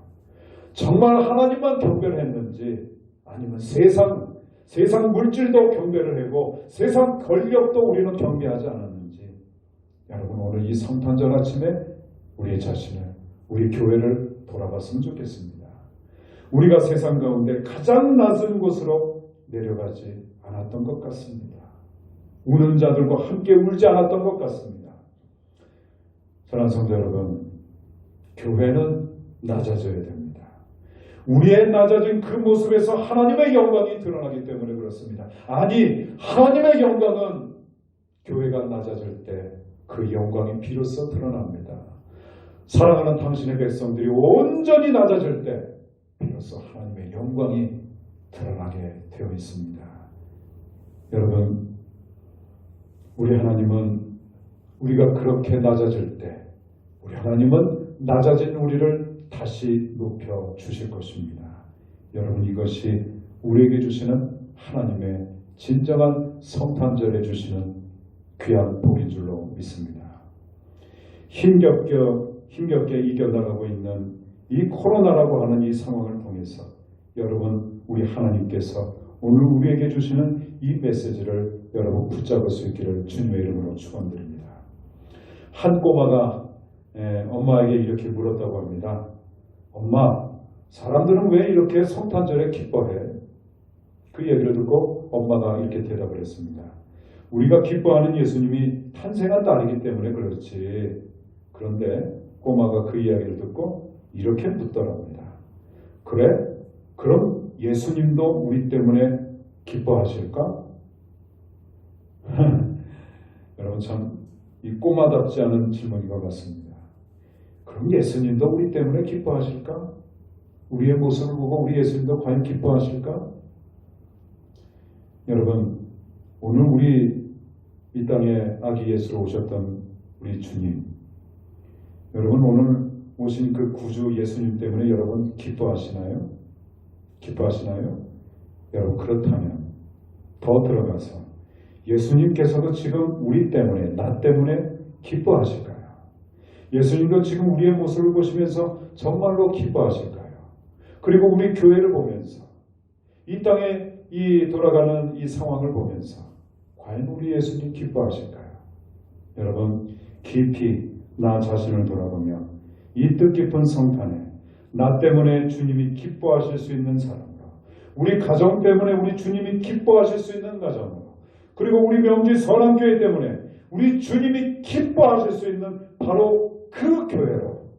정말 하나님만 경배했는지 아니면 세상 물질도 경배를 하고 세상 권력도 우리는 경배하지 않았는지 여러분 오늘 이 성탄절 아침에 우리 자신을 우리 교회를 돌아봤으면 좋겠습니다. 우리가 세상 가운데 가장 낮은 곳으로 내려가지 않았던 것 같습니다. 우는 자들과 함께 울지 않았던 것 같습니다. 사랑하는 성도 여러분, 교회는 낮아져야 됩니다. 우리의 낮아진 그 모습에서 하나님의 영광이 드러나기 때문에 그렇습니다. 아니, 하나님의 영광은 교회가 낮아질 때 그 영광이 비로소 드러납니다. 사랑하는 당신의 백성들이 온전히 낮아질 때 비로소 하나님의 영광이 드러나게 되어 있습니다. 여러분, 우리 하나님은 우리가 그렇게 낮아질 때 우리 하나님은 낮아진 우리를 다시 높여 주실 것입니다. 여러분, 이것이 우리에게 주시는 하나님의 진정한 성탄절에 주시는 귀한 복인 줄로 믿습니다. 힘겹게 이겨나가고 있는 이 코로나라고 하는 이 상황을 통해서 여러분, 우리 하나님께서 오늘 우리에게 주시는 이 메시지를 여러분 붙잡을 수 있기를 주님의 이름으로 축원드립니다. 한 꼬마가 엄마에게 이렇게 물었다고 합니다. 엄마, 사람들은 왜 이렇게 성탄절에 기뻐해? 그 얘기를 듣고 엄마가 이렇게 대답을 했습니다. 우리가 기뻐하는 예수님이 탄생한 날이기 때문에 그렇지. 그런데 꼬마가 그 이야기를 듣고 이렇게 묻더랍니다. 그래? 그럼 예수님도 우리 때문에 기뻐하실까? 여러분, 참 이 꼬마답지 않은 질문인 것 같습니다. 그럼 예수님도 우리 때문에 기뻐하실까? 우리의 모습을 보고 우리 예수님도 과연 기뻐하실까? 여러분, 오늘 우리 이 땅에 아기 예수로 오셨던 우리 주님, 여러분 오늘 오신 그 구주 예수님 때문에 여러분 기뻐하시나요? 기뻐하시나요? 여러분, 그렇다면 더 들어가서 예수님께서도 지금 우리 때문에, 나 때문에 기뻐하실까요? 예수님도 지금 우리의 모습을 보시면서 정말로 기뻐하실까요? 그리고 우리 교회를 보면서 이 땅에 이 돌아가는 이 상황을 보면서 과연 우리 예수님 기뻐하실까요? 여러분, 깊이 나 자신을 돌아보며 이 뜻깊은 성탄에 나 때문에 주님이 기뻐하실 수 있는 사람으로, 우리 가정 때문에 우리 주님이 기뻐하실 수 있는 가정으로, 그리고 우리 명지 선한교회 때문에 우리 주님이 기뻐하실 수 있는 바로 그 교회로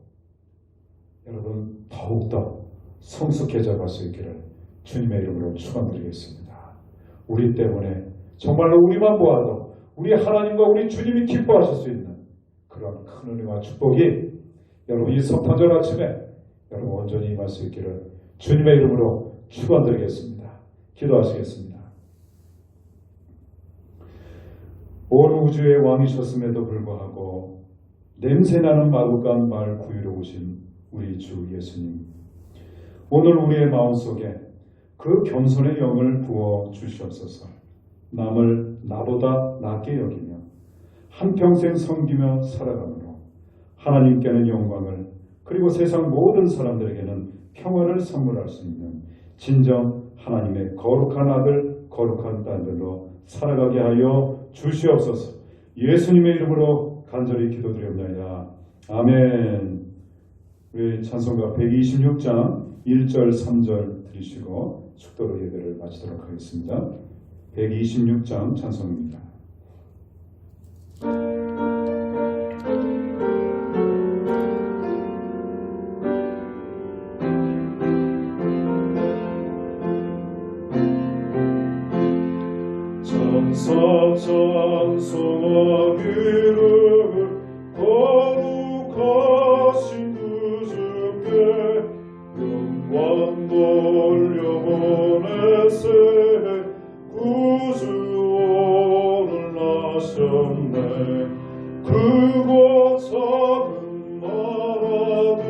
여러분 더욱더 성숙해져 갈 수 있기를 주님의 이름으로 축원드리겠습니다. 우리 때문에 정말로 우리만 보아도 우리 하나님과 우리 주님이 기뻐하실 수 있는 그런 큰 은혜와 축복이 여러분 이 성탄절 아침에 여러분 온전히 임할 수 있기를 주님의 이름으로 축원드리겠습니다. 기도하시겠습니다. 온 우주의 왕이셨음에도 불구하고 냄새나는 마구간 말 구유로 오신 우리 주 예수님, 오늘 우리의 마음속에 그 겸손의 영을 부어 주시옵소서. 남을 나보다 낫게 여기며 한평생 섬기며 살아가므로 하나님께는 영광을, 그리고 세상 모든 사람들에게는 평화를 선물할 수 있는 진정 하나님의 거룩한 아들, 거룩한 딸들로 살아가게 하여 주시옵소서. 예수님의 이름으로 간절히 기도드립니다. 아멘. 우리 찬송가 126장 1절 3절 드리시고 축도로 예배를 마치도록 하겠습니다. 126장 찬송입니다. 찬송하기를 거룩하신 그 주께 영광 돌려보내세. 구주원을 나셨네. 크고 작은 나라들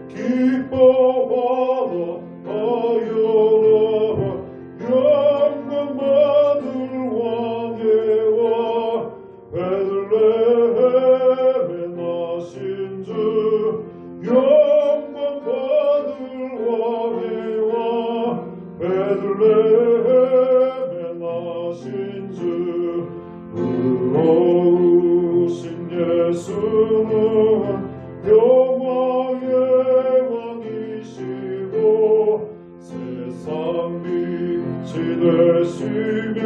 기뻐하라 하여라. 영광 받을 왕의 왕 베들레헴에 나신 주, 영광 받을 주 의로우신 예수는 영광의 왕이시고 세상 빛이 되시며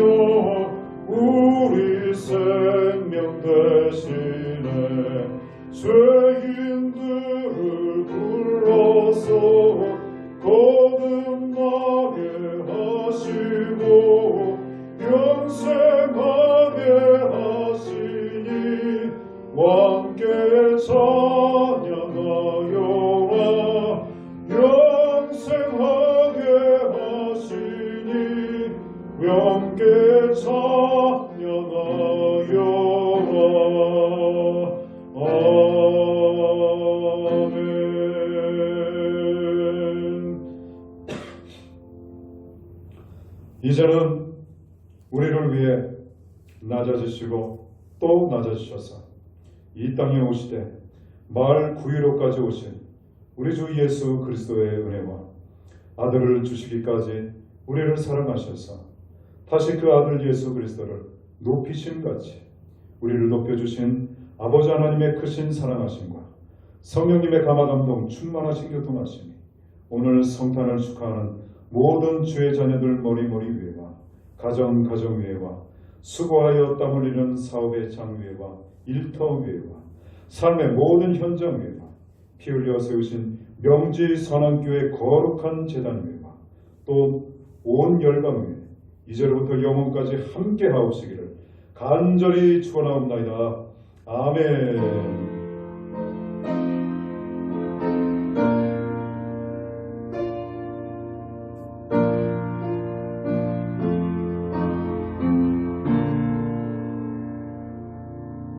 우리 생명 되시네. 죄인들을 불러서 거듭나게 하시고 영생하게 하시니 왕께 찬양하여라. 영생하게 하시니 왕께 찬양하여라. 아멘. 이제는 우리를 위해 낮아지시고 또 낮아지셔서 이 땅에 오시되 마을 구유로까지 오신 우리 주 예수 그리스도의 은혜와 아들을 주시기까지 우리를 사랑하셔서 다시 그 아들 예수 그리스도를 높이심 같이 우리를 높여주신 아버지 하나님의 크신 사랑하심과 성령님의 감화감동 충만하신 교통하심이 오늘 성탄을 축하하는 모든 주의 자녀들 머리머리 위에와 가정 위에와 수고하여 땀 흘리는 사업의 장 위에와 일터 위에와 삶의 모든 현장 위에와 피 흘려 세우신 명지 선한교회 거룩한 제단 위에와 또 온 열방 위에 이제로부터 영원까지 함께 하옵시기를 간절히 축원하옵나이다. 아멘.